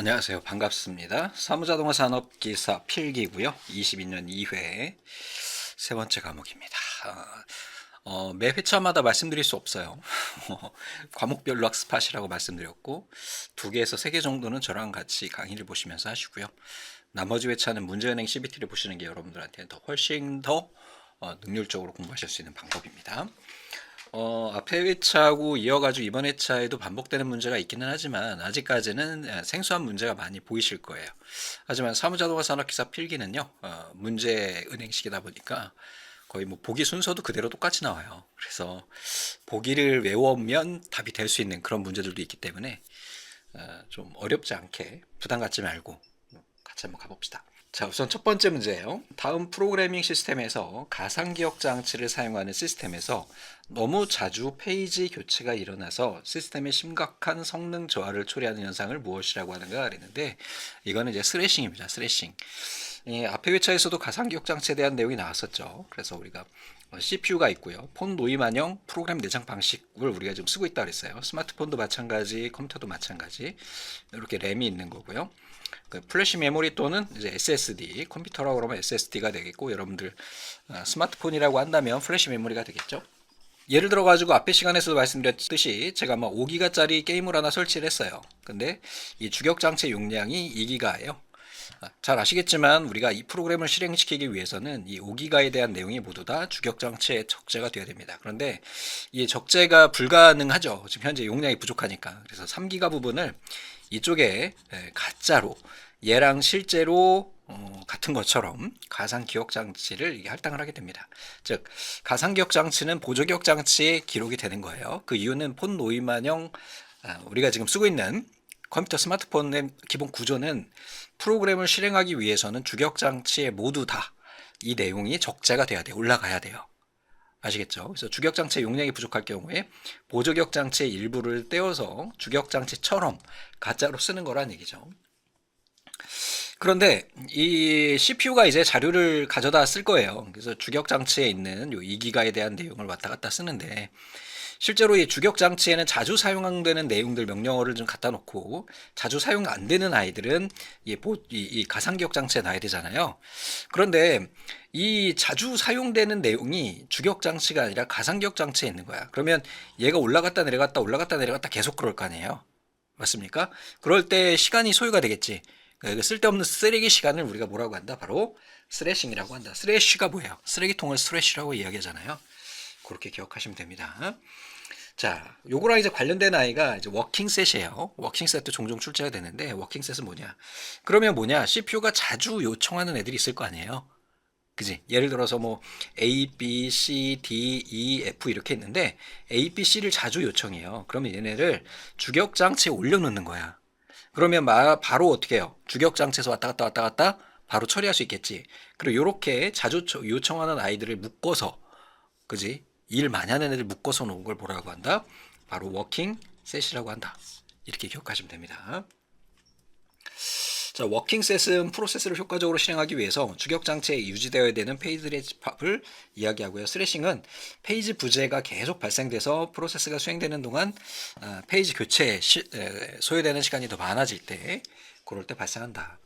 안녕하세요. 반갑습니다. 사무자동화 산업기사 필기고요. 22년 2회 세 번째 과목입니다. 매 회차마다 말씀드릴 수 없어요. 과목별로 학습하시라고 말씀드렸고 2개에서 3개 정도는 저랑 같이 강의를 보시면서 하시고요. 나머지 회차는 문제은행 CBT를 보시는 게 여러분들한테는 훨씬 더 능률적으로 공부하실 수 있는 방법입니다. 앞에 회차하고 이어가지고 이번 회차에도 반복되는 문제가 있기는 하지만 아직까지는 생소한 문제가 많이 보이실 거예요. 하지만 사무자동화 산업기사 필기는요, 문제 은행식이다 보니까 거의 뭐 보기 순서도 그대로 똑같이 나와요. 그래서 보기를 외우면 답이 될 수 있는 그런 문제들도 있기 때문에 좀 어렵지 않게 부담 갖지 말고 같이 한번 가봅시다. 자, 우선 첫 번째 문제예요. 다음 프로그래밍 시스템에서 가상기억 장치를 사용하는 시스템에서 너무 자주 페이지 교체가 일어나서 시스템에 심각한 성능 저하를 초래하는 현상을 무엇이라고 하는가 그랬는데, 이거는 이제 스래싱입니다. 스래싱. 앞에 회차에서도 가상기억 장치에 대한 내용이 나왔었죠. 그래서 우리가 CPU가 있고요. 폰 노임안형 프로그램 내장 방식을 우리가 지금 쓰고 있다 그랬어요. 스마트폰도 마찬가지, 컴퓨터도 마찬가지. 이렇게 램이 있는 거고요. 그 플래시 메모리 또는 이제 SSD, 컴퓨터라고 그러면 SSD가 되겠고, 여러분들 스마트폰이라고 한다면 플래시 메모리가 되겠죠. 예를 들어 가지고 앞에 시간에서도 말씀드렸듯이 제가 막 5기가짜리 게임을 하나 설치를 했어요. 근데 이 주격 장치 용량이 2기가예요. 잘 아시겠지만 우리가 이 프로그램을 실행시키기 위해서는 이 5기가에 대한 내용이 모두 다 주격 장치에 적재가 되어야 됩니다. 그런데 이 적재가 불가능하죠. 지금 현재 용량이 부족하니까. 그래서 3기가 부분을 이쪽에 가짜로 얘랑 실제로 같은 것처럼 가상 기억 장치를 이게 할당을 하게 됩니다. 즉 가상 기억 장치는 보조 기억 장치에 기록이 되는 거예요. 그 이유는 폰 노임안형 우리가 지금 쓰고 있는 컴퓨터 스마트폰의 기본 구조는 프로그램을 실행하기 위해서는 주격 장치에 모두 다 이 내용이 적재가 돼야 돼요. 올라가야 돼요. 아시겠죠? 그래서 주격 장치의 용량이 부족할 경우에 보조 기억 장치의 일부를 떼어서 주격 장치처럼 가짜로 쓰는 거란 얘기죠. 그런데 이 CPU가 이제 자료를 가져다 쓸 거예요. 그래서 주격 장치에 있는 요 2기가에 대한 내용을 왔다 갔다 쓰는데, 실제로 이 주격 장치에는 자주 사용되는 내용들 명령어를 좀 갖다 놓고 자주 사용 안 되는 아이들은 이 가상기억 장치에 놔야 되잖아요. 그런데 이 자주 사용되는 내용이 주격 장치가 아니라 가상기억 장치에 있는 거야. 그러면 얘가 올라갔다 내려갔다 올라갔다 내려갔다 계속 그럴 거 아니에요. 맞습니까? 그럴 때 시간이 소요가 되겠지. 그 쓸데없는 쓰레기 시간을 우리가 뭐라고 한다? 바로 스래싱이라고 한다. 스래시가 뭐예요? 쓰레기통을 스래시라고 이야기하잖아요. 그렇게 기억하시면 됩니다. 자, 요거랑 이제 관련된 아이가 이제 워킹셋이에요. 워킹셋도 종종 출제가 되는데, 워킹셋은 뭐냐? 그러면 뭐냐? CPU가 자주 요청하는 애들이 있을 거 아니에요. 그지? 예를 들어서 뭐 A, B, C, D, E, F 이렇게 있는데 A, B, C를 자주 요청해요. 그러면 얘네를 주격 장치에 올려놓는 거야. 그러면 바로 어떻게 해요? 주격 장치에서 왔다 갔다 왔다 갔다 바로 처리할 수 있겠지. 그리고 요렇게 자주 요청하는 아이들을 묶어서, 그지? 일 많이 하는 애들 묶어서 놓은 걸 뭐라고 한다? 바로 워킹 셋이라고 한다. 이렇게 기억하시면 됩니다. 자, 워킹 셋은 프로세스를 효과적으로 실행하기 위해서 주격 장치에 유지되어야 되는 페이지들의 집합을 이야기하고요. 스래싱은 페이지 부재가 계속 발생돼서 프로세스가 수행되는 동안 페이지 교체에 소요되는 시간이 더 많아질 때, 그럴 때 발생한다.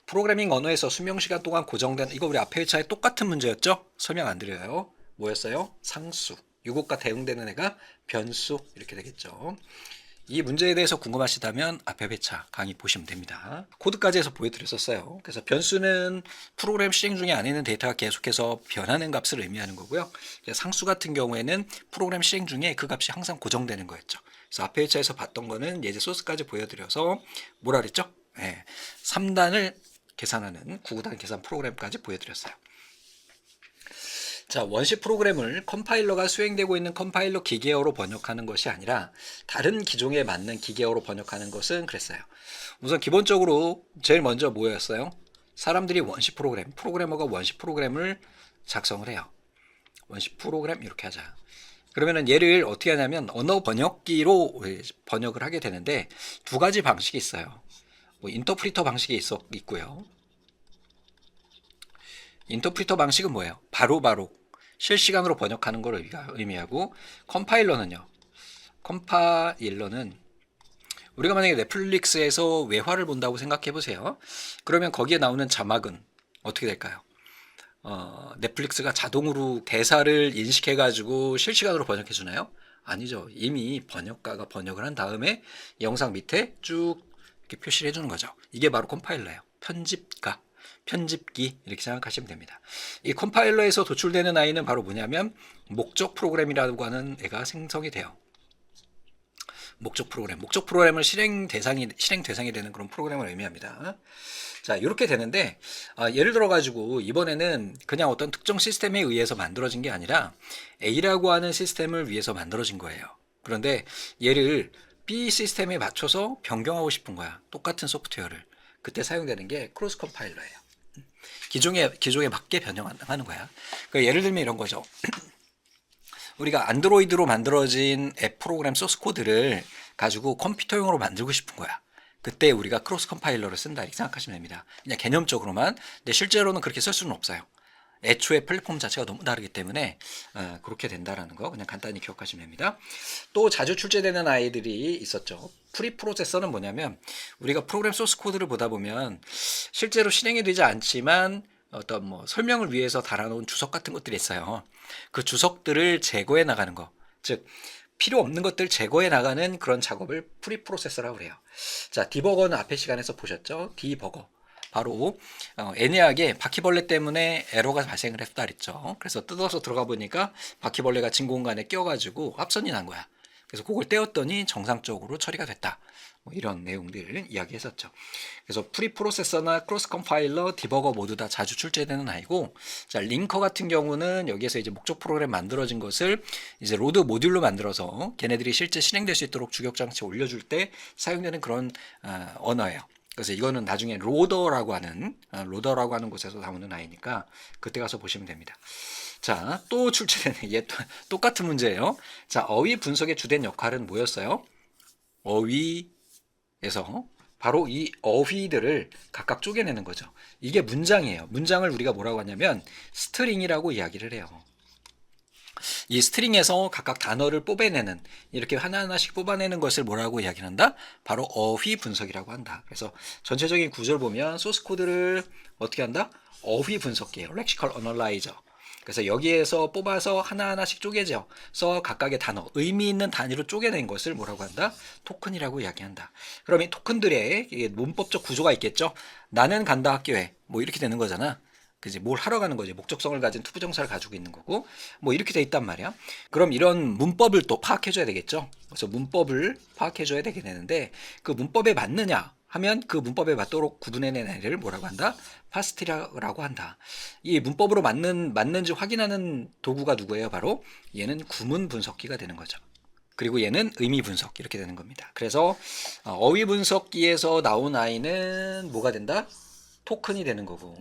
프로그래밍 언어에서 수명 시간 동안 고정된, 이거 우리 앞에 회차에 똑같은 문제였죠? 설명 안 드려요. 뭐였어요? 상수. 이것과 대응되는 애가 변수. 이렇게 되겠죠. 이 문제에 대해서 궁금하시다면 앞에 회차 강의 보시면 됩니다. 코드까지 해서 보여드렸었어요. 그래서 변수는 프로그램 실행 중에 안에 있는 데이터가 계속해서 변하는 값을 의미하는 거고요. 상수 같은 경우에는 프로그램 실행 중에 그 값이 항상 고정되는 거였죠. 그래서 앞에 회차에서 봤던 거는 예제 소스까지 보여드려서 뭐라 그랬죠? 3단을 계산하는 9단 계산 프로그램까지 보여드렸어요. 자, 원시 프로그램을 컴파일러가 수행되고 있는 컴파일러 기계어로 번역하는 것이 아니라 다른 기종에 맞는 기계어로 번역하는 것은 그랬어요. 우선 기본적으로 제일 먼저 뭐였어요? 사람들이 원시 프로그래머가 원시 프로그램을 작성을 해요. 원시 프로그램 이렇게 하자. 그러면은 얘를 어떻게 하냐면 언어 번역기로 번역을 하게 되는데, 두 가지 방식이 있어요. 뭐 인터프리터 방식이 있고요. 인터프리터 방식은 뭐예요? 바로바로 실시간으로 번역하는 걸 의미하고, 컴파일러는 우리가 만약에 넷플릭스에서 외화를 본다고 생각해 보세요. 그러면 거기에 나오는 자막은 어떻게 될까요? 넷플릭스가 자동으로 대사를 인식해가지고 실시간으로 번역해 주나요? 아니죠. 이미 번역가가 번역을 한 다음에 영상 밑에 쭉 이렇게 표시를 해주는 거죠. 이게 바로 컴파일러예요. 편집가, 편집기 이렇게 생각하시면 됩니다. 이 컴파일러에서 도출되는 아이는 바로 뭐냐면 목적 프로그램이라고 하는 애가 생성이 돼요. 목적 프로그램을 실행 대상이 되는 그런 프로그램을 의미합니다. 자, 이렇게 되는데 예를 들어 가지고 이번에는 그냥 어떤 특정 시스템에 의해서 만들어진 게 아니라 A라고 하는 시스템을 위해서 만들어진 거예요. 그런데 얘를 B 시스템에 맞춰서 변경하고 싶은 거야. 똑같은 소프트웨어를. 그때 사용되는 게 크로스 컴파일러예요. 기종에 맞게 변형하는 거야. 그러니까 예를 들면 이런 거죠. 우리가 안드로이드로 만들어진 앱 프로그램 소스 코드를 가지고 컴퓨터용으로 만들고 싶은 거야. 그때 우리가 크로스 컴파일러를 쓴다 이렇게 생각하시면 됩니다. 그냥 개념적으로만. 근데 실제로는 그렇게 쓸 수는 없어요. 애초에 플랫폼 자체가 너무 다르기 때문에 그렇게 된다라는 거 그냥 간단히 기억하시면 됩니다. 또 자주 출제되는 아이들이 있었죠. 프리 프로세서는 뭐냐면 우리가 프로그램 소스 코드를 보다 보면 실제로 실행이 되지 않지만 어떤 뭐 설명을 위해서 달아놓은 주석 같은 것들이 있어요. 그 주석들을 제거해 나가는 거, 즉 필요 없는 것들 제거해 나가는 그런 작업을 프리 프로세서라고 그래요. 자, 디버거는 앞에 시간에서 보셨죠? 디버거. 바로 애매하게 바퀴벌레 때문에 에러가 발생을 했다 그랬죠. 그래서 뜯어서 들어가 보니까 바퀴벌레가 진 공간에 껴가지고 합선이 난 거야. 그래서 그걸 떼었더니 정상적으로 처리가 됐다. 뭐 이런 내용들을 이야기했었죠. 그래서 프리 프로세서나 크로스 컴파일러, 디버거 모두 다 자주 출제되는 아이고, 자, 링커 같은 경우는 여기에서 이제 목적 프로그램 만들어진 것을 이제 로드 모듈로 만들어서 걔네들이 실제 실행될 수 있도록 주격 장치 올려줄 때 사용되는 그런 언어예요. 그래서 이거는 나중에 로더라고 하는 곳에서 나오는 아이니까 그때 가서 보시면 됩니다. 자, 또 출제되는 얘 똑같은 문제예요. 자, 어휘 분석의 주된 역할은 뭐였어요? 어휘에서 바로 이 어휘들을 각각 쪼개내는 거죠. 이게 문장이에요. 문장을 우리가 뭐라고 하냐면 스트링이라고 이야기를 해요. 이 스트링에서 각각 단어를 뽑아내는, 이렇게 하나하나씩 뽑아내는 것을 뭐라고 이야기한다? 바로 어휘 분석이라고 한다. 그래서 전체적인 구조를 보면 소스 코드를 어떻게 한다? 어휘 분석기예요. 렉시컬 어널라이저. 그래서 여기에서 뽑아서 하나하나씩 쪼개져서 각각의 단어, 의미 있는 단위로 쪼개낸 것을 뭐라고 한다? 토큰이라고 이야기한다. 그럼 이 토큰들의 문법적 구조가 있겠죠? 나는 간다 학교에. 뭐 이렇게 되는 거잖아. 그지? 뭘 하러 가는 거지. 목적성을 가진 투부정사를 가지고 있는 거고, 뭐 이렇게 돼 있단 말이야. 그럼 이런 문법을 또 파악해줘야 되겠죠. 그래서 문법을 파악해줘야 되게 되는데, 그 문법에 맞느냐 하면 그 문법에 맞도록 구분해낸 애를 뭐라고 한다? 파스티라고 한다. 이 문법으로 맞는지 확인하는 도구가 누구예요? 바로 얘는 구문 분석기가 되는 거죠. 그리고 얘는 의미 분석 이렇게 되는 겁니다. 그래서 어휘 분석기에서 나온 아이는 뭐가 된다? 토큰이 되는 거고,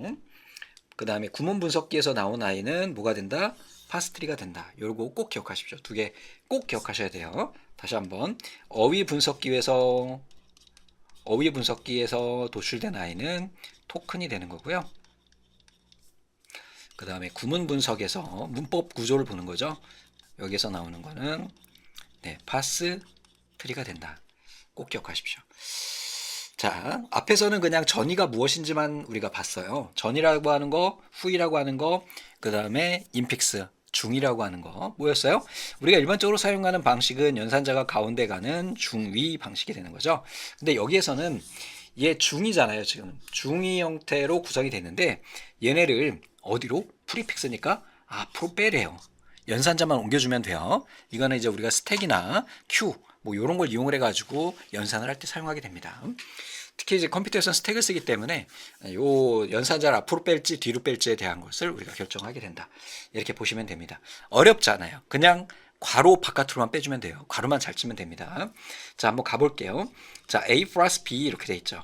그 다음에 구문 분석기에서 나온 아이는 뭐가 된다? 파스트리가 된다. 요거 꼭 기억하십시오. 두 개 꼭 기억하셔야 돼요. 다시 한번 어휘 분석기에서 도출된 아이는 토큰이 되는 거고요. 그 다음에 구문 분석에서 문법 구조를 보는 거죠. 여기서 나오는 거는 파스트리가 된다. 꼭 기억하십시오. 자, 앞에서는 그냥 전이가 무엇인지만 우리가 봤어요. 전이라고 하는 거, 후이라고 하는 거, 그 다음에 인픽스, 중이라고 하는 거 뭐였어요? 우리가 일반적으로 사용하는 방식은 연산자가 가운데 가는 중위 방식이 되는 거죠. 근데 여기에서는 얘 중이잖아요. 지금 중위 형태로 구성이 되는데 얘네를 어디로? 프리픽스니까 앞으로 빼래요. 연산자만 옮겨주면 돼요. 이거는 이제 우리가 스택이나 큐 뭐 이런 걸 이용을 해가지고 연산을 할 때 사용하게 됩니다. 특히 이제 컴퓨터에서는 스택을 쓰기 때문에 요 연산자를 앞으로 뺄지 뒤로 뺄지에 대한 것을 우리가 결정하게 된다. 이렇게 보시면 됩니다. 어렵지 않아요. 그냥 괄호 바깥으로만 빼주면 돼요. 괄호만 잘 치면 됩니다. 자, 한번 가볼게요. 자, A 플러스 B 이렇게 돼 있죠.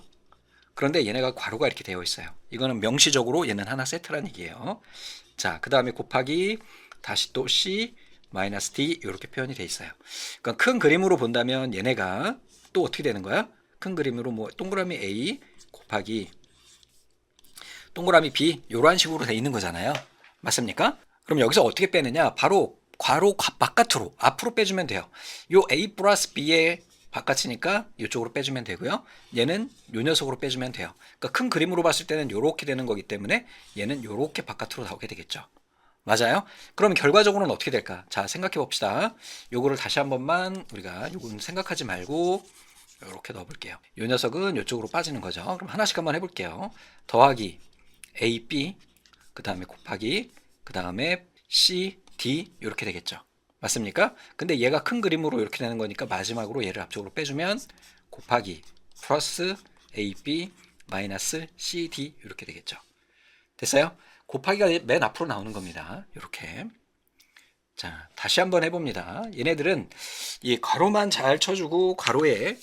그런데 얘네가 괄호가 이렇게 되어 있어요. 이거는 명시적으로 얘는 하나 세트라는 얘기예요. 자, 그 다음에 곱하기 다시 또 C 마이너스 D 이렇게 표현이 돼 있어요. 그러니까 큰 그림으로 본다면 얘네가 또 어떻게 되는 거야? 큰 그림으로 뭐 동그라미 A 곱하기 동그라미 B 이런 식으로 돼 있는 거잖아요. 맞습니까? 그럼 여기서 어떻게 빼느냐? 바로 괄호 바깥으로 앞으로 빼주면 돼요. 요 A 플러스 B의 바깥이니까 이쪽으로 빼주면 되고요. 얘는 요 녀석으로 빼주면 돼요. 그러니까 큰 그림으로 봤을 때는 이렇게 되는 거기 때문에 얘는 이렇게 바깥으로 나오게 되겠죠. 맞아요? 그럼 결과적으로는 어떻게 될까? 자, 생각해 봅시다. 요거를 다시 한 번만 우리가 요거는 생각하지 말고 이렇게 넣어볼게요. 요 녀석은 이쪽으로 빠지는 거죠. 그럼 하나씩 한번 해볼게요. 더하기 A, B, 그 다음에 곱하기, 그 다음에 C, D 이렇게 되겠죠. 맞습니까? 근데 얘가 큰 그림으로 이렇게 되는 거니까 마지막으로 얘를 앞쪽으로 빼주면 곱하기 플러스 AB 마이너스 CD 이렇게 되겠죠. 됐어요? 곱하기가 맨 앞으로 나오는 겁니다. 이렇게. 자, 다시 한번 해봅니다. 얘네들은 이 괄호만 잘 쳐주고 괄호에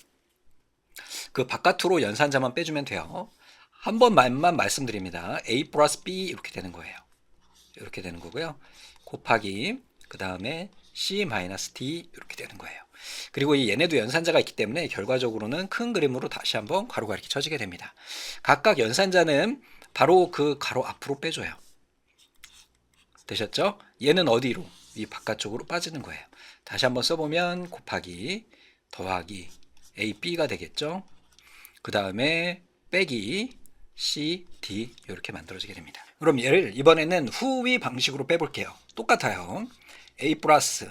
그 바깥으로 연산자만 빼주면 돼요. 한 번만 말씀드립니다. A 플러스 B 이렇게 되는 거예요. 이렇게 되는 거고요. 곱하기 그 다음에 C 마이너스 D 이렇게 되는 거예요. 그리고 이 얘네도 연산자가 있기 때문에 결과적으로는 큰 그림으로 다시 한번 괄호가 이렇게 쳐지게 됩니다. 각각 연산자는 바로 그 괄호 앞으로 빼줘요. 되셨죠? 얘는 어디로? 이 바깥쪽으로 빠지는 거예요. 다시 한번 써보면 곱하기 더하기 A, B가 되겠죠? 그 다음에 빼기 C, D 이렇게 만들어지게 됩니다. 그럼 얘를 이번에는 후위 방식으로 빼볼게요. 똑같아요. A 플러스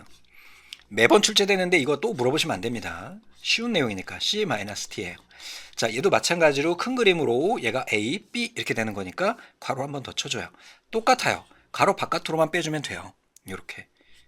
매번 출제되는데 이거 또 물어보시면 안 됩니다. 쉬운 내용이니까 C-T예요. 자, 얘도 마찬가지로 큰 그림으로 얘가 A, B 이렇게 되는 거니까 괄호 한 번 더 쳐줘요. 똑같아요. 괄호 바깥으로만 빼주면 돼요. 이렇게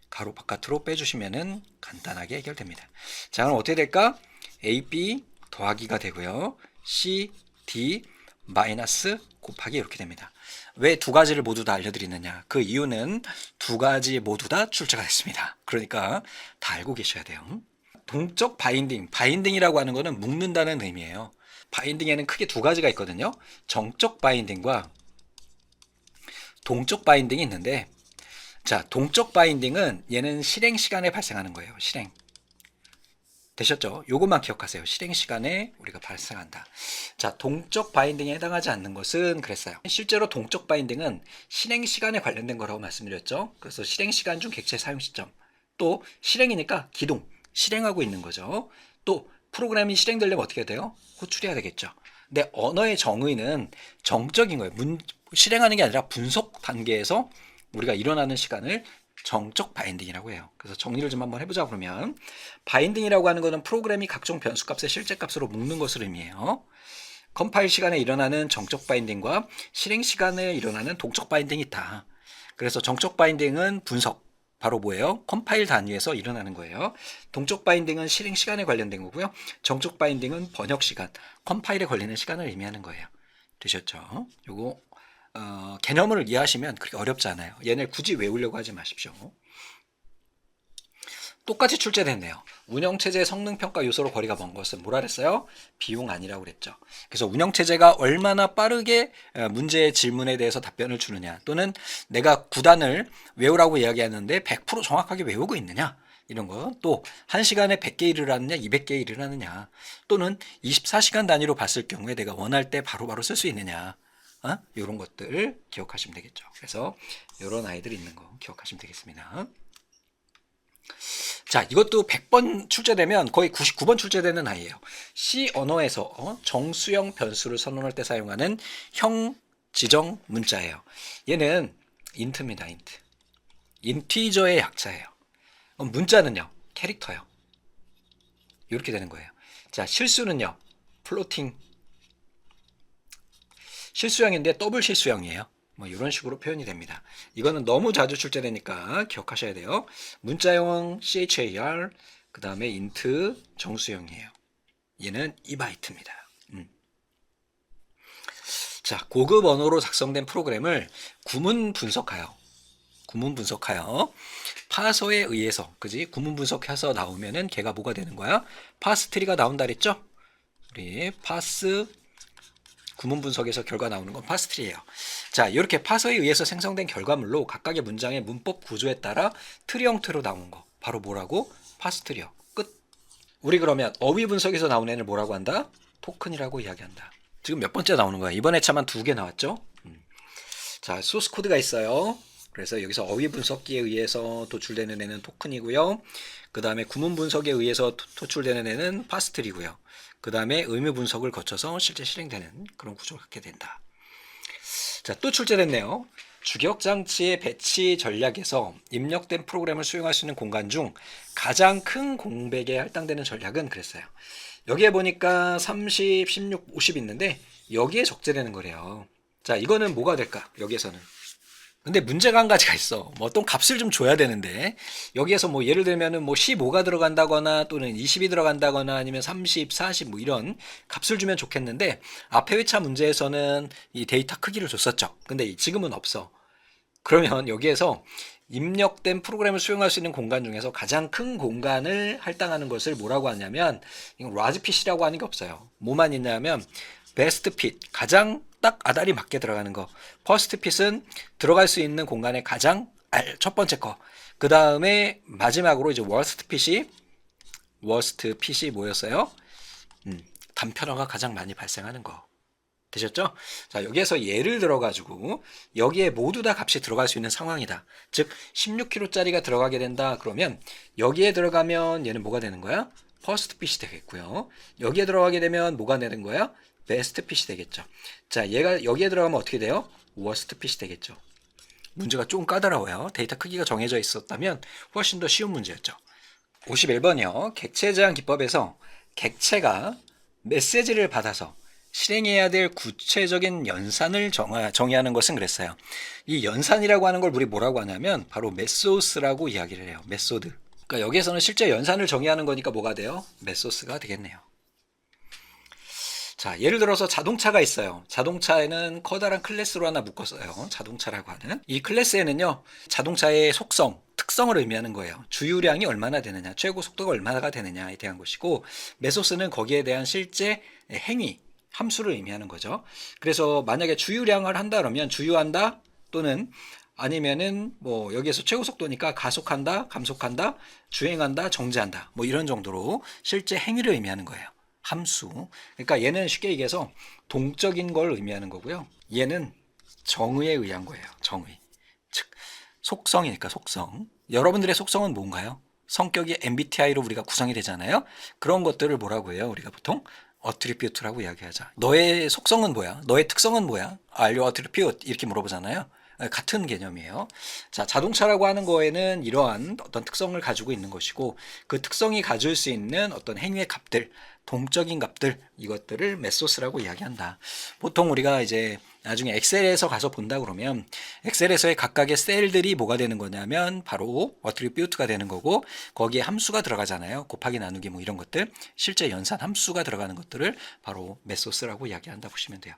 괄호 바깥으로 빼주시면은 간단하게 해결됩니다. 자, 그럼 어떻게 될까? A, B 더하기가 되고요. C, D 마이너스 곱하기 이렇게 됩니다. 왜 두 가지를 모두 다 알려드리느냐? 그 이유는 두 가지 모두 다 출제가 됐습니다. 그러니까 다 알고 계셔야 돼요. 동적 바인딩, 바인딩이라고 하는 거는 묶는다는 의미예요. 바인딩에는 크게 두 가지가 있거든요. 정적 바인딩과 동적 바인딩이 있는데, 자, 동적 바인딩은 얘는 실행 시간에 발생하는 거예요. 실행. 되셨죠? 요것만 기억하세요. 실행 시간에 우리가 발생한다. 자, 동적 바인딩에 해당하지 않는 것은 그랬어요. 실제로 동적 바인딩은 실행 시간에 관련된 거라고 말씀드렸죠. 그래서 실행 시간 중 객체 사용 시점. 또 실행이니까 기동, 실행하고 있는 거죠. 또 프로그램이 실행되려면 어떻게 돼요? 호출해야 되겠죠. 근데 언어의 정의는 정적인 거예요. 실행하는 게 아니라 분석 단계에서 우리가 일어나는 시간을 정적 바인딩이라고 해요. 그래서 정리를 좀 한번 해보자. 그러면 바인딩이라고 하는 것은 프로그램이 각종 변수값의 실제값으로 묶는 것을 의미해요. 컴파일 시간에 일어나는 정적 바인딩과 실행 시간에 일어나는 동적 바인딩이 있다. 그래서 정적 바인딩은 분석, 바로 뭐예요? 컴파일 단위에서 일어나는 거예요. 동적 바인딩은 실행 시간에 관련된 거고요. 정적 바인딩은 번역 시간, 컴파일에 걸리는 시간을 의미하는 거예요. 되셨죠? 요거 개념을 이해하시면 그렇게 어렵지 않아요. 얘네 굳이 외우려고 하지 마십시오. 똑같이 출제됐네요. 운영체제 성능평가 요소로 거리가 먼 것은 뭐라 그랬어요? 비용 아니라고 그랬죠. 그래서 운영체제가 얼마나 빠르게 문제의 질문에 대해서 답변을 주느냐, 또는 내가 구단을 외우라고 이야기하는데 100% 정확하게 외우고 있느냐, 이런 거. 또 1시간에 100개 일을 하느냐 200개 일을 하느냐, 또는 24시간 단위로 봤을 경우에 내가 원할 때 바로바로 쓸 수 있느냐, 이런 것들 기억하시면 되겠죠. 그래서 이런 아이들 있는 거 기억하시면 되겠습니다. 자, 이것도 100번 출제되면 거의 99번 출제되는 아이예요. C 언어에서 정수형 변수를 선언할 때 사용하는 형 지정 문자예요. 얘는 int입니다. int. 인티저의 약자예요. 문자는요, 캐릭터요. 이렇게 되는 거예요. 자, 실수는요, 플로팅. 실수형인데 더블 실수형이에요. 뭐 이런 식으로 표현이 됩니다. 이거는 너무 자주 출제되니까 기억하셔야 돼요. 문자형 char, 그 다음에 int 정수형이에요. 얘는 2바이트입니다. 자, 고급 언어로 작성된 프로그램을 구문 분석하여 파서에 의해서, 그지? 구문 분석해서 나오면은 걔가 뭐가 되는 거야? 파스트리가 나온다 그랬죠? 우리 파스 구문 분석에서 결과 나오는 건 파스트리예요. 자, 이렇게 파서에 의해서 생성된 결과물로 각각의 문장의 문법 구조에 따라 트리 형태로 나온 거, 바로 뭐라고? 파스트리요. 끝. 우리 그러면 어휘 분석에서 나온 애를 뭐라고 한다? 토큰이라고 이야기한다. 지금 몇 번째 나오는 거야? 이번 회차만 2개 나왔죠? 자, 소스 코드가 있어요. 그래서 여기서 어휘 분석기에 의해서 도출되는 애는 토큰이고요. 그 다음에 구문 분석에 의해서 도출되는 애는 파스틀이고요. 그 다음에 의미 분석을 거쳐서 실제 실행되는 그런 구조를 갖게 된다. 자, 또 출제됐네요. 주격장치의 배치 전략에서 입력된 프로그램을 수용할 수 있는 공간 중 가장 큰 공백에 할당되는 전략은 그랬어요. 여기에 보니까 30, 16, 50 있는데 여기에 적재되는 거래요. 자, 이거는 뭐가 될까? 여기에서는. 근데 문제가 한 가지가 있어. 뭐 어떤 값을 좀 줘야 되는데 여기에서 뭐 예를 들면은 뭐 15가 들어간다거나 또는 20이 들어간다거나 아니면 30, 40 뭐 이런 값을 주면 좋겠는데 앞에 회차 문제에서는 이 데이터 크기를 줬었죠. 근데 지금은 없어. 그러면 여기에서 입력된 프로그램을 수용할 수 있는 공간 중에서 가장 큰 공간을 할당하는 것을 뭐라고 하냐면 이건 라지 핏이라고 하는 게 없어요. 뭐만 있냐면 베스트 핏, 가장 딱 아다리 맞게 들어가는 거. 퍼스트 핏은 들어갈 수 있는 공간의 가장 첫 번째 거. 그 다음에 마지막으로 이제 워스트 핏이 뭐였어요? 단편화가 가장 많이 발생하는 거. 되셨죠? 자, 여기에서 예를 들어가지고 여기에 모두 다 값이 들어갈 수 있는 상황이다. 즉 16kg짜리가 들어가게 된다. 그러면 여기에 들어가면 얘는 뭐가 되는 거야? 퍼스트 핏이 되겠고요. 여기에 들어가게 되면 뭐가 되는 거야? 베스트 핏이 되겠죠. 자, 얘가 여기에 들어가면 어떻게 돼요? 워스트 핏이 되겠죠. 문제가 좀 까다로워요. 데이터 크기가 정해져 있었다면 훨씬 더 쉬운 문제였죠. 51번이요. 객체 제한 기법에서 객체가 메시지를 받아서 실행해야 될 구체적인 연산을 정의하는 것은 그랬어요. 이 연산이라고 하는 걸 우리 뭐라고 하냐면 바로 메소스라고 이야기를 해요. 메소드. 그러니까 여기에서는 실제 연산을 정의하는 거니까 뭐가 돼요? 메소스가 되겠네요. 자, 예를 들어서 자동차가 있어요. 자동차에는 커다란 클래스로 하나 묶었어요. 자동차라고 하는. 이 클래스에는요, 자동차의 속성, 특성을 의미하는 거예요. 주유량이 얼마나 되느냐, 최고 속도가 얼마나 되느냐에 대한 것이고, 메소스는 거기에 대한 실제 행위, 함수를 의미하는 거죠. 그래서 만약에 주유량을 한다 그러면 주유한다 또는 아니면은 뭐 여기에서 최고 속도니까 가속한다, 감속한다, 주행한다, 정지한다. 뭐 이런 정도로 실제 행위를 의미하는 거예요. 함수. 그러니까 얘는 쉽게 얘기해서 동적인 걸 의미하는 거고요. 얘는 정의에 의한 거예요. 정의. 즉 속성이니까 속성. 여러분들의 속성은 뭔가요? 성격이 MBTI로 우리가 구성이 되잖아요. 그런 것들을 뭐라고 해요? 우리가 보통 어트리뷰트라고 이야기하자. 너의 속성은 뭐야? 너의 특성은 뭐야? Are you attribute? 이렇게 물어보잖아요. 같은 개념이에요. 자, 자동차라고 하는 거에는 이러한 어떤 특성을 가지고 있는 것이고 그 특성이 가질 수 있는 어떤 행위의 값들, 동적인 값들, 이것들을 메소스라고 이야기한다. 보통 우리가 이제 나중에 엑셀에서 가서 본다 그러면 엑셀에서의 각각의 셀들이 뭐가 되는 거냐면 바로 어트리뷰트가 되는 거고 거기에 함수가 들어가잖아요. 곱하기 나누기 뭐 이런 것들, 실제 연산 함수가 들어가는 것들을 바로 메소스라고 이야기한다 보시면 돼요.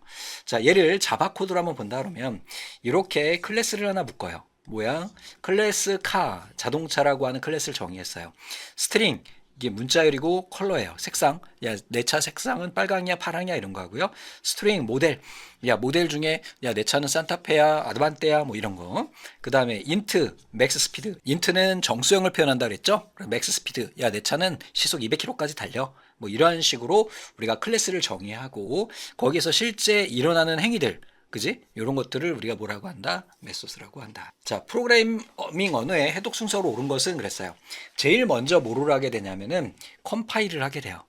자, 얘를 자바 코드로 한번 본다 그러면 이렇게 클래스를 하나 묶어요. 뭐야? 클래스 카, 자동차라고 하는 클래스를 정의했어요. 스트링, 이게 문자열이고 컬러예요. 색상. 야, 내 차 색상은 빨강이야, 파랑이야 이런 거 하고요. 스트링 모델. 야, 모델 중에 야, 내 차는 산타페야, 아드반떼야 뭐 이런 거. 그다음에 인트, 맥스 스피드. 인트는 정수형을 표현한다 그랬죠? 맥스 스피드. 야, 내 차는 시속 200km까지 달려. 뭐 이런 식으로 우리가 클래스를 정의하고 거기에서 실제 일어나는 행위들 그지? 이런 것들을 우리가 뭐라고 한다? 메소스라고 한다. 자, 프로그래밍 언어의 해독 순서로 옳은 것은 그랬어요. 제일 먼저 뭐를 하게 되냐면은 컴파일을 하게 돼요.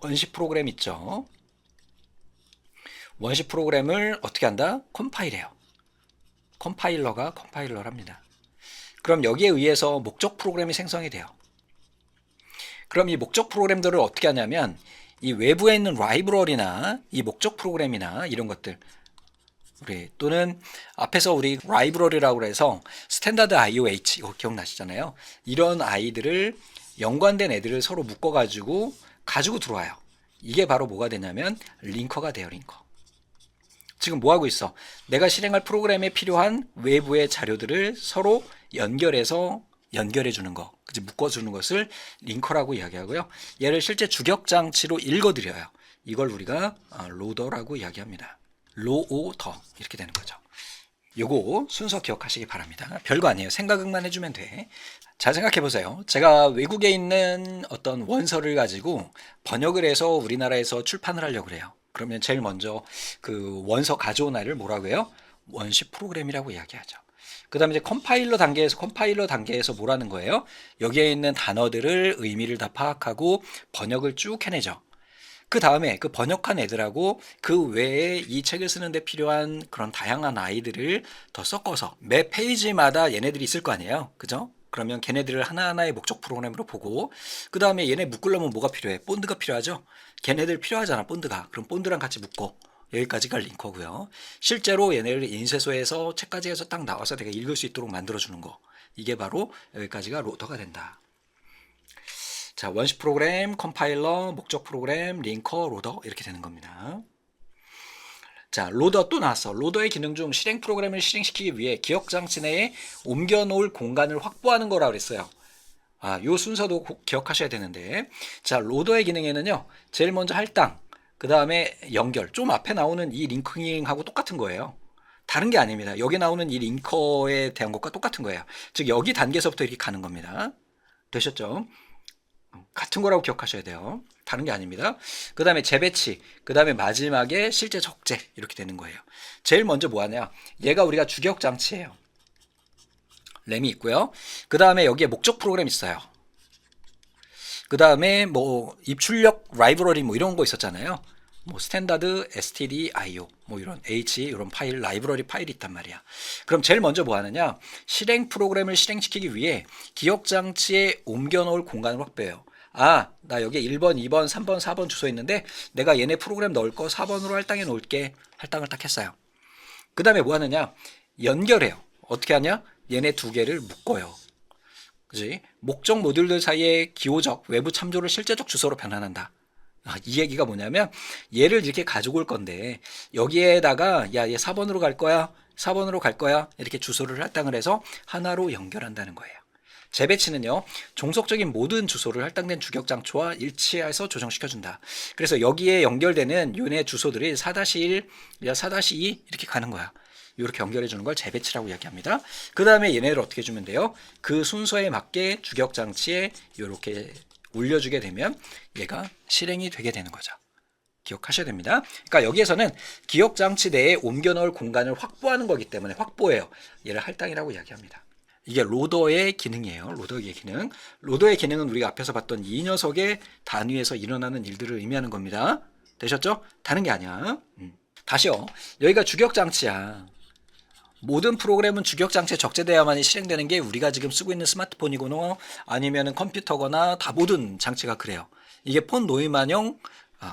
원시 프로그램 있죠? 원시 프로그램을 어떻게 한다? 컴파일해요. 컴파일러가 컴파일러를 합니다. 그럼 여기에 의해서 목적 프로그램이 생성이 돼요. 그럼 이 목적 프로그램들을 어떻게 하냐면 이 외부에 있는 라이브러리나 이 목적 프로그램이나 이런 것들 우리 또는 앞에서 우리 라이브러리라고 해서 스탠다드 IOH 이거 기억나시잖아요. 이런 아이들을 연관된 애들을 서로 묶어가지고 가지고 들어와요. 이게 바로 뭐가 되냐면 링커가 돼요. 링커. 지금 뭐 하고 있어? 내가 실행할 프로그램에 필요한 외부의 자료들을 서로 연결해서 연결해 주는 거, 묶어 주는 것을 링커라고 이야기하고요. 얘를 실제 주격 장치로 읽어 드려요. 이걸 우리가 로더라고 이야기합니다. 로오더 이렇게 되는 거죠. 요거 순서 기억하시기 바랍니다. 별거 아니에요. 생각만 해주면 돼. 잘 생각해 보세요. 제가 외국에 있는 어떤 원서를 가지고 번역을 해서 우리나라에서 출판을 하려고 그래요. 그러면 제일 먼저 그 원서 가져온 아이를 뭐라고 해요? 원시 프로그램이라고 이야기하죠. 그 다음에 이제 컴파일러 단계에서 뭐라는 거예요? 여기에 있는 단어들을 의미를 다 파악하고 번역을 쭉 해내죠. 그 다음에 그 번역한 애들하고 그 외에 이 책을 쓰는데 필요한 그런 다양한 아이들을 더 섞어서 매 페이지마다 얘네들이 있을 거 아니에요. 그죠? 그러면 걔네들을 하나하나의 목적 프로그램으로 보고 그 다음에 얘네 묶으려면 뭐가 필요해? 본드가 필요하죠? 걔네들 필요하잖아, 본드가. 그럼 본드랑 같이 묶고 여기까지가 링커고요. 실제로 얘네를 인쇄소에서 책까지 해서 딱 나와서 내가 읽을 수 있도록 만들어주는 거. 이게 바로 여기까지가 로더가 된다. 자, 원시 프로그램, 컴파일러, 목적 프로그램, 링커, 로더 이렇게 되는 겁니다. 자, 로더 또 나왔어. 로더의 기능 중 실행 프로그램을 실행시키기 위해 기억 장치 내에 옮겨 놓을 공간을 확보하는 거라고 그랬어요. 요 순서도 기억하셔야 되는데, 자, 로더의 기능에는요, 제일 먼저 할당, 그 다음에 연결, 좀 앞에 나오는 이 링킹하고 똑같은 거예요. 다른 게 아닙니다. 여기 나오는 이 링커에 대한 것과 똑같은 거예요. 즉, 여기 단계에서부터 이렇게 가는 겁니다. 되셨죠? 같은 거라고 기억하셔야 돼요. 다른 게 아닙니다. 그 다음에 재배치, 그 다음에 마지막에 실제 적재 이렇게 되는 거예요. 제일 먼저 뭐 하냐? 얘가 우리가 주기억 장치예요. 램이 있고요. 그 다음에 여기에 목적 프로그램 있어요. 그 다음에 뭐 입출력 라이브러리 뭐 이런 거 있었잖아요. 뭐 스탠다드 std io 뭐 이런 h 이런 파일 라이브러리 파일이 있단 말이야. 그럼 제일 먼저 뭐 하느냐? 실행 프로그램을 실행시키기 위해 기억 장치에 옮겨 놓을 공간을 확보해요. 나 여기에 1번, 2번, 3번, 4번 주소 있는데 내가 얘네 프로그램 넣을 거 4번으로 할당해 놓을게. 할당을 딱 했어요. 그 다음에 뭐 하느냐? 연결해요. 어떻게 하냐? 얘네 두 개를 묶어요. 그지? 목적 모듈들 사이에 기호적 외부 참조를 실제적 주소로 변환한다. 이 얘기가 뭐냐면 얘를 이렇게 가지고 올 건데 여기에다가 야, 얘 4번으로 갈 거야. 4번으로 갈 거야. 이렇게 주소를 할당을 해서 하나로 연결한다는 거예요. 재배치는요, 종속적인 모든 주소를 할당된 주기억 장치와 일치해서 조정시켜준다. 그래서 여기에 연결되는 요네 주소들이 4-1, 4-2 이렇게 가는 거야. 이렇게 연결해 주는 걸 재배치라고 이야기합니다. 그 다음에 얘네를 어떻게 주면 돼요? 그 순서에 맞게 주기억 장치에 이렇게 올려주게 되면 얘가 실행이 되게 되는 거죠. 기억하셔야 됩니다. 그러니까 여기에서는 기억 장치 내에 옮겨 넣을 공간을 확보하는 거기 때문에 확보해요. 얘를 할당이라고 이야기합니다. 이게 로더의 기능이에요. 로더의 기능. 로더의 기능은 우리가 앞에서 봤던 이 녀석의 단위에서 일어나는 일들을 의미하는 겁니다. 되셨죠? 다른 게 아니야. 다시요. 여기가 주기억 장치야. 모든 프로그램은 주기억 장치에 적재돼야만이 실행되는 게 우리가 지금 쓰고 있는 스마트폰이거나 아니면 컴퓨터거나 다 모든 장치가 그래요. 이게 폰 노이만형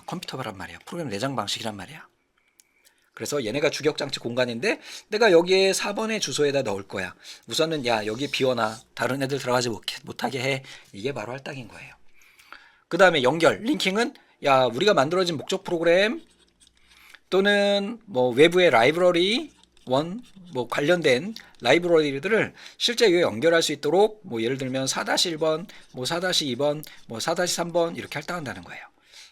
컴퓨터란 말이야. 프로그램 내장 방식이란 말이야. 그래서 얘네가 주기억장치 공간인데 내가 여기에 4번의 주소에다 넣을 거야. 우선은 야, 여기 비워놔. 다른 애들 들어가지 못하게 해. 이게 바로 할당인 거예요. 그 다음에 연결, 링킹은 야, 우리가 만들어진 목적 프로그램 또는 뭐 외부의 라이브러리 뭐 관련된 라이브러리들을 실제 이에 연결할 수 있도록 뭐 예를 들면 4-1번, 뭐 4-2번, 뭐 4-3번 이렇게 할당한다는 거예요.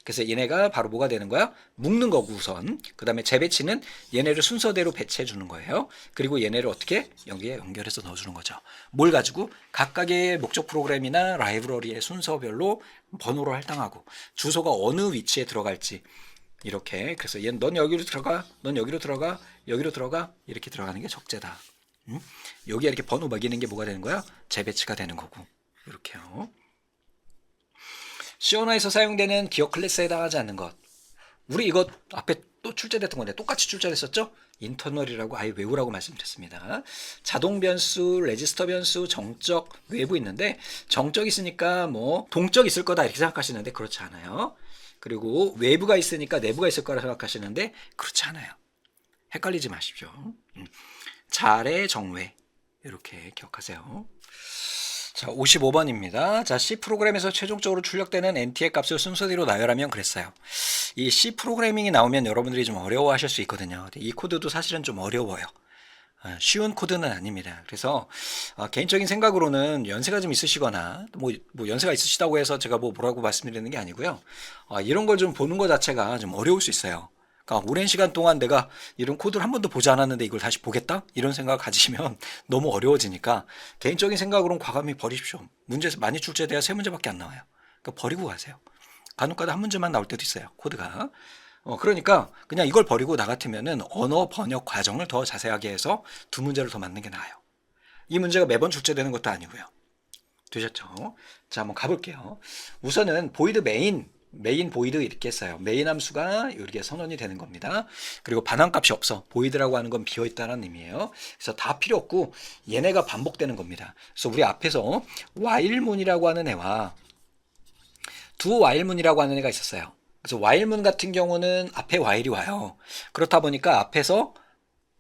그래서 얘네가 바로 뭐가 되는 거야? 묶는 거고 우선. 그 다음에 재배치는 얘네를 순서대로 배치해 주는 거예요. 그리고 얘네를 어떻게? 여기에 연결해서 넣어주는 거죠. 뭘 가지고? 각각의 목적 프로그램이나 라이브러리의 순서별로 번호를 할당하고 주소가 어느 위치에 들어갈지 이렇게. 그래서 얘는 넌 여기로 들어가, 넌 여기로 들어가, 여기로 들어가 이렇게 들어가는 게 적재다. 여기에 이렇게 번호 매기는 게 뭐가 되는 거야? 재배치가 되는 거고. 이렇게요. 시오나에서 사용되는 기억 클래스에 해당하지 않는 것. 우리 이거 앞에 또 출제됐던 건데 똑같이 출제됐었죠? 인터널이라고 아예 외우라고 말씀드렸습니다. 자동 변수, 레지스터 변수, 정적, 외부 있는데 정적 있으니까 뭐 동적 있을 거다 이렇게 생각하시는데 그렇지 않아요. 그리고 외부가 있으니까 내부가 있을 거라 생각하시는데 그렇지 않아요. 헷갈리지 마십시오. 잘의 정외 이렇게 기억하세요. 자, 55번입니다. 자, C 프로그램에서 최종적으로 출력되는 NT의 값을 순서대로 나열하면 그랬어요. 이 C 프로그래밍이 나오면 여러분들이 좀 어려워하실 수 있거든요. 이 코드도 사실은 좀 어려워요. 쉬운 코드는 아닙니다. 그래서 개인적인 생각으로는 연세가 좀 있으시거나 뭐 연세가 있으시다고 해서 제가 뭐라고 말씀드리는 게 아니고요. 이런 걸 좀 보는 것 자체가 좀 어려울 수 있어요. 그러니까 오랜 시간 동안 내가 이런 코드를 한 번도 보지 않았는데 이걸 다시 보겠다? 이런 생각을 가지시면 너무 어려워지니까 개인적인 생각으로는 과감히 버리십시오. 문제 많이 출제돼야 3문제밖에 안 나와요. 그러니까 버리고 가세요. 간혹가다 한 문제만 나올 때도 있어요. 코드가. 그러니까 그냥 이걸 버리고 나 같으면은 언어 번역 과정을 더 자세하게 해서 2문제를 더 맞는 게 나아요. 이 문제가 매번 출제되는 것도 아니고요. 되셨죠? 자, 한번 가볼게요. 우선은 보이드 메인 보이드 이렇게 했어요. 메인 함수가 이렇게 선언이 되는 겁니다. 그리고 반환값이 없어. 보이드라고 하는 건 비어있다는 의미예요. 그래서 다 필요 없고 얘네가 반복되는 겁니다. 그래서 우리 앞에서 while문이라고 하는 애와 두 while문이라고 하는 애가 있었어요. 그래서 while문 같은 경우는 앞에 while이 와요. 그렇다 보니까 앞에서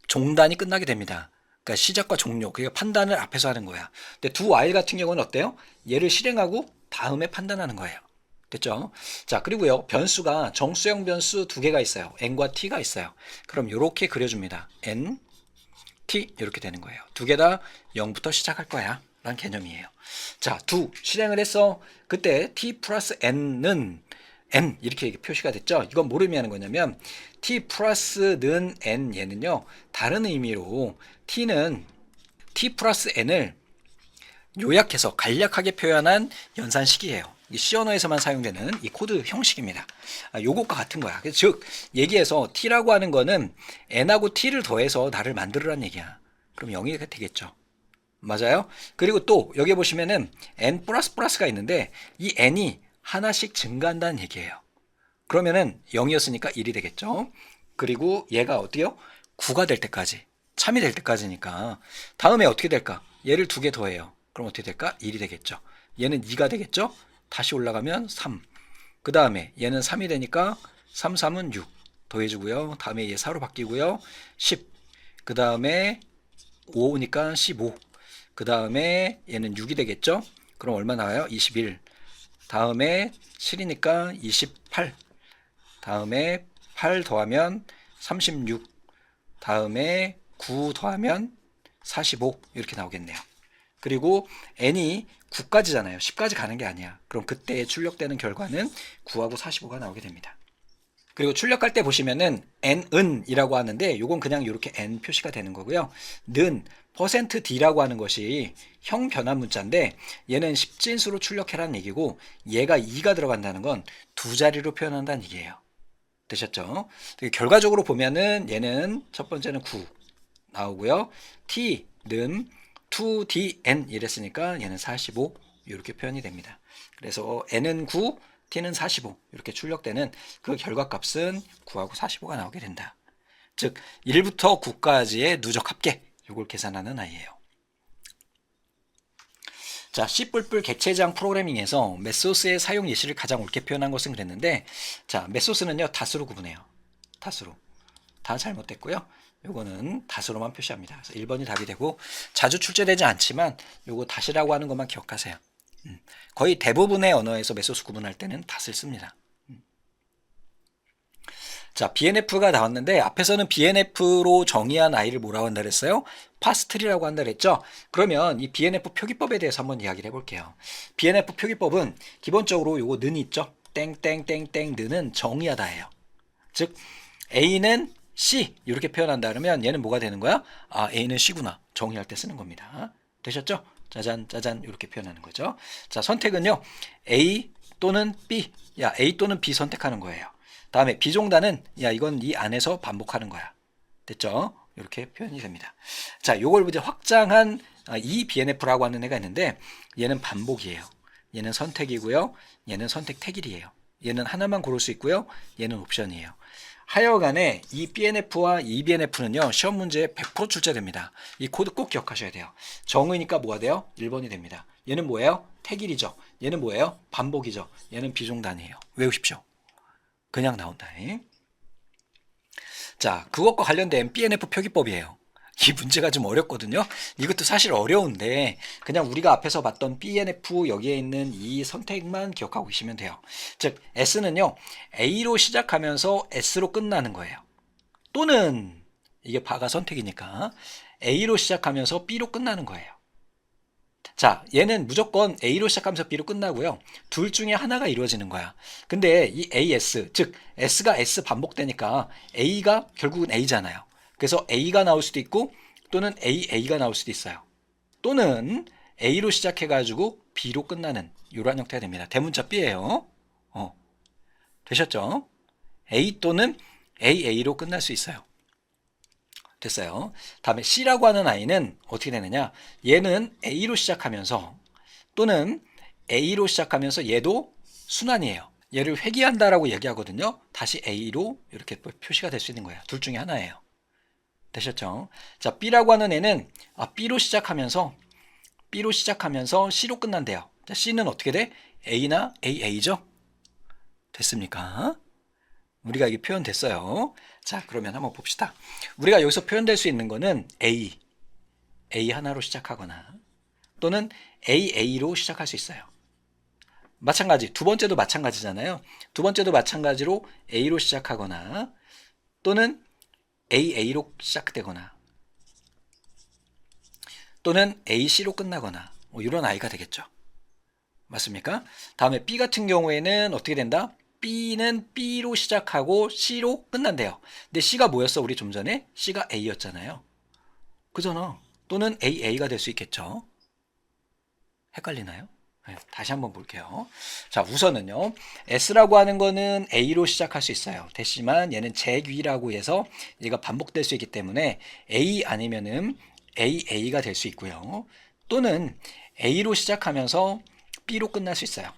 종단이 끝나게 됩니다. 그러니까 시작과 종료, 그러니까 판단을 앞에서 하는 거야. 근데 두 while 같은 경우는 어때요? 얘를 실행하고 다음에 판단하는 거예요. 됐죠? 자, 그리고요, 변수가 정수형 변수 두 개가 있어요. n과 t가 있어요. 그럼 이렇게 그려줍니다. n, t 이렇게 되는 거예요. 두 개 다 0부터 시작할 거야 라는 개념이에요. 자, 실행을 했어. 그때 t 플러스 n은 n 이렇게 표시가 됐죠. 이건 뭘 의미하는 거냐면 t 플러스는 n 얘는요, 다른 의미로 t는 t 플러스 n을 요약해서 간략하게 표현한 연산식이에요. 이 C 언어에서만 사용되는 이 코드 형식입니다. 요것과 같은 거야. 즉 얘기해서 t라고 하는 거는 n하고 t를 더해서 나를 만들으란 얘기야. 그럼 0이 되겠죠. 맞아요? 그리고 또 여기 보시면은 n 플러스 플러스가 있는데 이 n이 하나씩 증가한다는 얘기예요. 그러면은 0이었으니까 1이 되겠죠. 그리고 얘가 어때요? 9가 될 때까지, 참이 될 때까지니까 다음에 어떻게 될까? 얘를 두 개 더해요. 그럼 어떻게 될까? 1이 되겠죠. 얘는 2가 되겠죠. 다시 올라가면 3. 그 다음에 얘는 3이 되니까 3, 3은 6 더해주고요. 다음에 얘 4로 바뀌고요. 10. 그 다음에 5니까 15. 그 다음에 얘는 6이 되겠죠. 그럼 얼마 나와요? 21. 다음에 7이니까 28. 다음에 8 더하면 36. 다음에 9 더하면 45 이렇게 나오겠네요. 그리고 n이 9까지잖아요. 10까지 가는 게 아니야. 그럼 그때 출력되는 결과는 9하고 45가 나오게 됩니다. 그리고 출력할 때 보시면은 n은 이라고 하는데 요건 그냥 이렇게 n 표시가 되는 거고요. 는 %d라고 하는 것이 형 변환 문자인데 얘는 10진수로 출력해라는 얘기고 얘가 2가 들어간다는 건 두 자리로 표현한다는 얘기예요. 되셨죠? 결과적으로 보면은 얘는 첫 번째는 9 나오고요. t는 2dn 이랬으니까 얘는 45 이렇게 표현이 됩니다. 그래서 n은 9, t는 45 이렇게 출력되는 그 결과값은 9하고 45가 나오게 된다. 즉 1부터 9까지의 누적 합계 이걸 계산하는 아이예요. 자, C++ 객체장 프로그래밍에서 메소스의 사용 예시를 가장 옳게 표현한 것은 그랬는데, 자, 메소스는요 닷으로 구분해요. 닷으로. 다 잘못됐고요. 요거는 닷으로만 표시합니다. 그래서 1번이 답이 되고 자주 출제되지 않지만 요거 닷이라고 하는 것만 기억하세요. 거의 대부분의 언어에서 메소스 구분할 때는 닷을 씁니다. 자, BNF가 나왔는데 앞에서는 BNF로 정의한 아이를 뭐라고 한다 그랬어요? 파스트리라고 한다 그랬죠? 그러면 이 BNF 표기법에 대해서 한번 이야기를 해볼게요. BNF 표기법은 기본적으로 요거 는 있죠? 땡땡땡땡 는은 정의하다예요. 즉 A는 C 이렇게 표현한다 그러면 얘는 뭐가 되는 거야? 아, A는 C구나. 정의할 때 쓰는 겁니다. 되셨죠? 짜잔 짜잔 이렇게 표현하는 거죠. 자, 선택은요 A 또는 B. 야, A 또는 B 선택하는 거예요. 다음에 비종단은 야, 이건 이 안에서 반복하는 거야. 됐죠? 이렇게 표현이 됩니다. 자, 요걸 이제 확장한 이 BNF라고 하는 애가 있는데 얘는 반복이에요. 얘는 선택이고요. 얘는 선택 택일이에요. 얘는 하나만 고를 수 있고요. 얘는 옵션이에요. 하여간에 이 BNF와 이 BNF는요 시험 문제에 100% 출제됩니다. 이 코드 꼭 기억하셔야 돼요. 정의니까 뭐가 돼요? 1번이 됩니다. 얘는 뭐예요? 택일이죠. 얘는 뭐예요? 반복이죠. 얘는 비종단이에요. 외우십시오. 그냥 나온다. 자, 그것과 관련된 BNF 표기법이에요. 이 문제가 좀 어렵거든요. 이것도 사실 어려운데 그냥 우리가 앞에서 봤던 BNF 여기에 있는 이 선택만 기억하고 계시면 돼요. 즉 S는요 A로 시작하면서 S로 끝나는 거예요. 또는 이게 바가 선택이니까 A로 시작하면서 B로 끝나는 거예요. 자, 얘는 무조건 A로 시작하면서 B로 끝나고요. 둘 중에 하나가 이루어지는 거야. 근데 이 AS, 즉 S가 S 반복되니까 A가 결국은 A잖아요. 그래서 A가 나올 수도 있고 또는 AA가 나올 수도 있어요. 또는 A로 시작해가지고 B로 끝나는 이러한 형태가 됩니다. 대문자 B예요. 되셨죠? A 또는 AA로 끝날 수 있어요. 됐어요. 다음에 C라고 하는 아이는 어떻게 되느냐? 얘는 A로 시작하면서 또는 A로 시작하면서 얘도 순환이에요. 얘를 회귀한다라고 얘기하거든요. 다시 A로 이렇게 표시가 될 수 있는 거예요. 둘 중에 하나예요. 되셨죠? 자, B라고 하는 애는 B로 시작하면서 C로 끝난대요. 자, C는 어떻게 돼? A나 AA죠? 됐습니까? 우리가 이게 표현됐어요. 자, 그러면 한번 봅시다. 우리가 여기서 표현될 수 있는 거는 A 하나로 시작하거나 또는 AA로 시작할 수 있어요. 마찬가지, 두 번째도 마찬가지잖아요. 두 번째도 마찬가지로 A로 시작하거나 또는 AA로 시작되거나 또는 AC로 끝나거나 뭐 이런 아이가 되겠죠. 맞습니까? 다음에 B 같은 경우에는 어떻게 된다? B는 B로 시작하고 C로 끝난대요. 근데 C가 뭐였어? 우리 좀 전에? C가 A였잖아요. 그잖아. 또는 AA가 될 수 있겠죠. 헷갈리나요? 네, 다시 한번 볼게요. 자, 우선은요. S라고 하는 거는 A로 시작할 수 있어요. 됐지만 얘는 재귀라고 해서 얘가 반복될 수 있기 때문에 A 아니면은 AA가 될 수 있고요. 또는 A로 시작하면서 B로 끝날 수 있어요.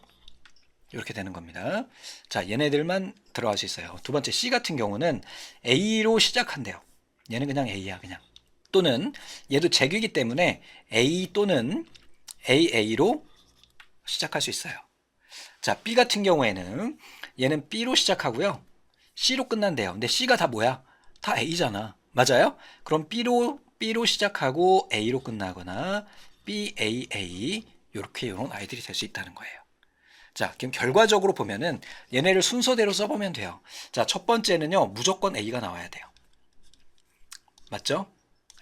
이렇게 되는 겁니다. 자, 얘네들만 들어갈 수 있어요. 두 번째 C 같은 경우는 A로 시작한대요. 얘는 그냥 A야, 그냥. 또는 얘도 재규이기 때문에 A 또는 AA로 시작할 수 있어요. 자, B 같은 경우에는 얘는 B로 시작하고요. C로 끝난대요. 근데 C가 다 뭐야? 다 A잖아. 맞아요? 그럼 B로 시작하고 A로 끝나거나 BAA 이렇게 이런 아이들이 될 수 있다는 거예요. 자, 그럼 결과적으로 보면은 얘네를 순서대로 써보면 돼요. 자, 첫 번째는요, 무조건 A가 나와야 돼요. 맞죠?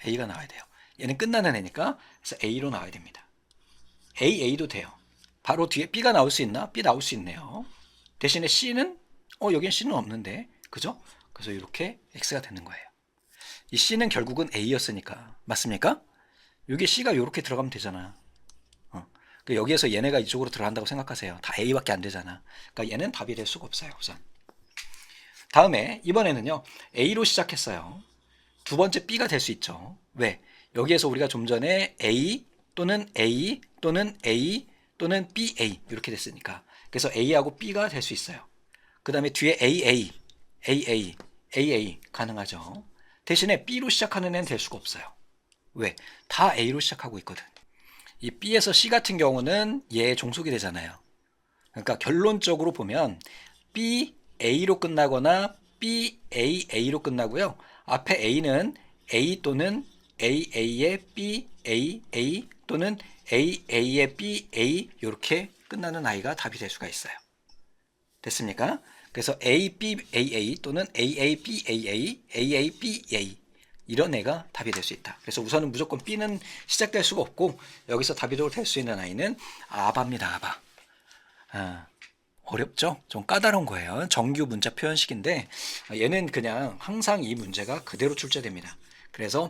A가 나와야 돼요. 얘는 끝나는 애니까 그래서 A로 나와야 됩니다. AA도 돼요. 바로 뒤에 B가 나올 수 있나? B 나올 수 있네요. 대신에 C는 여긴 C는 없는데, 그죠? 그래서 이렇게 X가 되는 거예요. 이 C는 결국은 A였으니까 맞습니까? 여기 C가 이렇게 들어가면 되잖아. 여기에서 얘네가 이쪽으로 들어간다고 생각하세요. 다 A밖에 안 되잖아. 그러니까 얘는 답이 될 수가 없어요. 우선. 다음에 이번에는요. A로 시작했어요. 두 번째 B가 될 수 있죠. 왜? 여기에서 우리가 좀 전에 A 또는 A 또는 A 또는 BA 이렇게 됐으니까. 그래서 A하고 B가 될 수 있어요. 그 다음에 뒤에 AA 가능하죠. 대신에 B로 시작하는 애는 될 수가 없어요. 왜? 다 A로 시작하고 있거든. 이 B에서 C 같은 경우는 얘 종속이 되잖아요. 그러니까 결론적으로 보면 B, A로 끝나거나 BAA로 끝나고요. 앞에 A는 A 또는 AA의 BAA 또는 AA의 BA 이렇게 끝나는 아이가 답이 될 수가 있어요. 됐습니까? 그래서 ABAA 또는 AABAA, AABA 이런 애가 답이 될 수 있다. 그래서 우선은 무조건 B는 시작될 수가 없고 여기서 답이 될 수 있는 아이는 아바입니다. 아바. 어렵죠? 좀 까다로운 거예요. 정규 문자 표현식인데 얘는 그냥 항상 이 문제가 그대로 출제됩니다. 그래서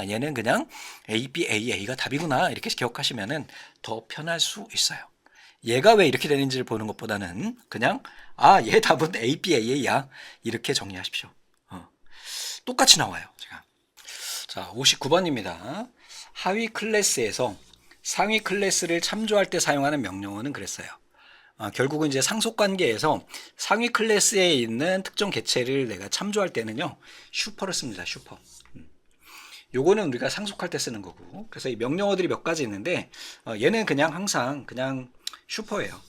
얘는 그냥 ABAA가 답이구나 이렇게 기억하시면은 더 편할 수 있어요. 얘가 왜 이렇게 되는지를 보는 것보다는 그냥 얘 답은 ABAA야 이렇게 정리하십시오. 똑같이 나와요. 제가. 자, 59번입니다. 하위 클래스에서 상위 클래스를 참조할 때 사용하는 명령어는 그랬어요. 결국은 이제 상속관계에서 상위 클래스에 있는 특정 개체를 내가 참조할 때는요, 슈퍼를 씁니다. 슈퍼. 요거는 우리가 상속할 때 쓰는 거고. 그래서 이 명령어들이 몇 가지 있는데, 얘는 그냥 항상 그냥 슈퍼예요.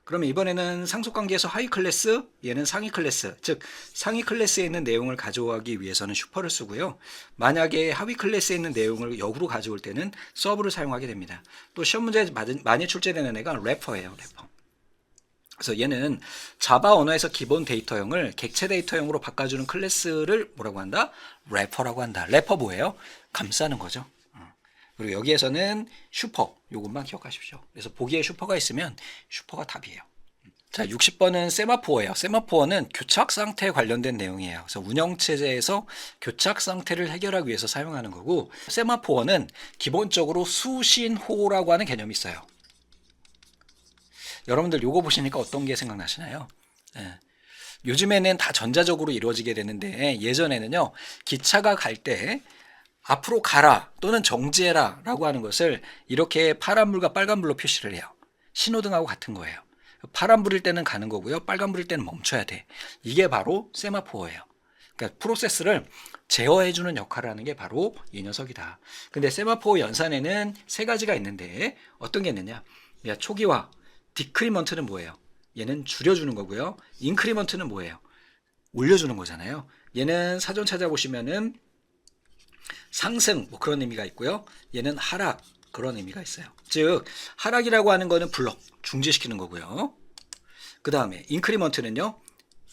그러면 이번에는 상속관계에서 하위 클래스, 얘는 상위 클래스, 즉 상위 클래스에 있는 내용을 가져가기 위해서는 슈퍼를 쓰고요. 만약에 하위 클래스에 있는 내용을 역으로 가져올 때는 서브를 사용하게 됩니다. 또 시험 문제에 많이 출제되는 애가 래퍼예요. 래퍼. 그래서 얘는 자바 언어에서 기본 데이터형을 객체 데이터형으로 바꿔주는 클래스를 뭐라고 한다? 래퍼라고 한다. 래퍼 뭐예요? 감싸는 거죠. 그리고 여기에서는 슈퍼, 요것만 기억하십시오. 그래서 보기에 슈퍼가 있으면 슈퍼가 답이에요. 자, 60번은 세마포어예요. 세마포어는 교착 상태에 관련된 내용이에요. 그래서 운영체제에서 교착 상태를 해결하기 위해서 사용하는 거고, 세마포어는 기본적으로 수신호라고 하는 개념이 있어요. 여러분들 요거 보시니까 어떤 게 생각나시나요? 요즘에는 다 전자적으로 이루어지게 되는데 예전에는요, 기차가 갈 때 앞으로 가라 또는 정지해라 라고 하는 것을 이렇게 파란불과 빨간불로 표시를 해요. 신호등하고 같은 거예요. 파란불일 때는 가는 거고요. 빨간불일 때는 멈춰야 돼. 이게 바로 세마포어예요. 그러니까 프로세스를 제어해주는 역할을 하는 게 바로 이 녀석이다. 근데 세마포어 연산에는 세 가지가 있는데 어떤 게 있느냐? 초기화, 디크리먼트는 뭐예요? 얘는 줄여주는 거고요. 인크리먼트는 뭐예요? 올려주는 거잖아요. 얘는 사전 찾아보시면은 상승 뭐 그런 의미가 있고요. 얘는 하락 그런 의미가 있어요. 즉 하락이라고 하는 거는 블럭 중지시키는 거고요. 그 다음에 인크리먼트는요.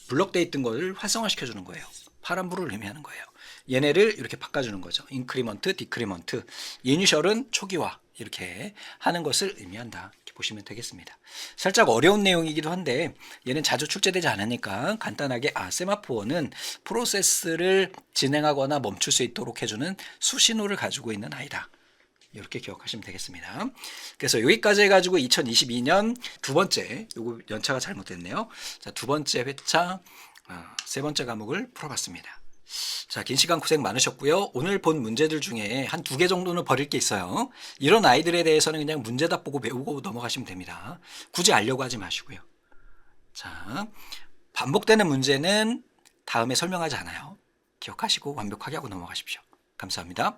블럭돼 있던 거를 활성화시켜 주는 거예요. 파란불을 의미하는 거예요. 얘네를 이렇게 바꿔주는 거죠. 인크리먼트, 디크리먼트. 이니셜은 초기화 이렇게 하는 것을 의미한다. 이렇게 보시면 되겠습니다. 살짝 어려운 내용이기도 한데 얘는 자주 출제되지 않으니까 간단하게 세마포어는 프로세스를 진행하거나 멈출 수 있도록 해주는 수신호를 가지고 있는 아이다. 이렇게 기억하시면 되겠습니다. 그래서 여기까지 해가지고 2022년 두 번째, 요거 연차가 잘못됐네요. 자, 두 번째 회차, 세 번째 과목을 풀어봤습니다. 자, 긴 시간 고생 많으셨고요. 오늘 본 문제들 중에 한 두 개 정도는 버릴 게 있어요. 이런 아이들에 대해서는 그냥 문제답 보고 외우고 넘어가시면 됩니다. 굳이 알려고 하지 마시고요. 자, 반복되는 문제는 다음에 설명하지 않아요. 기억하시고 완벽하게 하고 넘어가십시오. 감사합니다.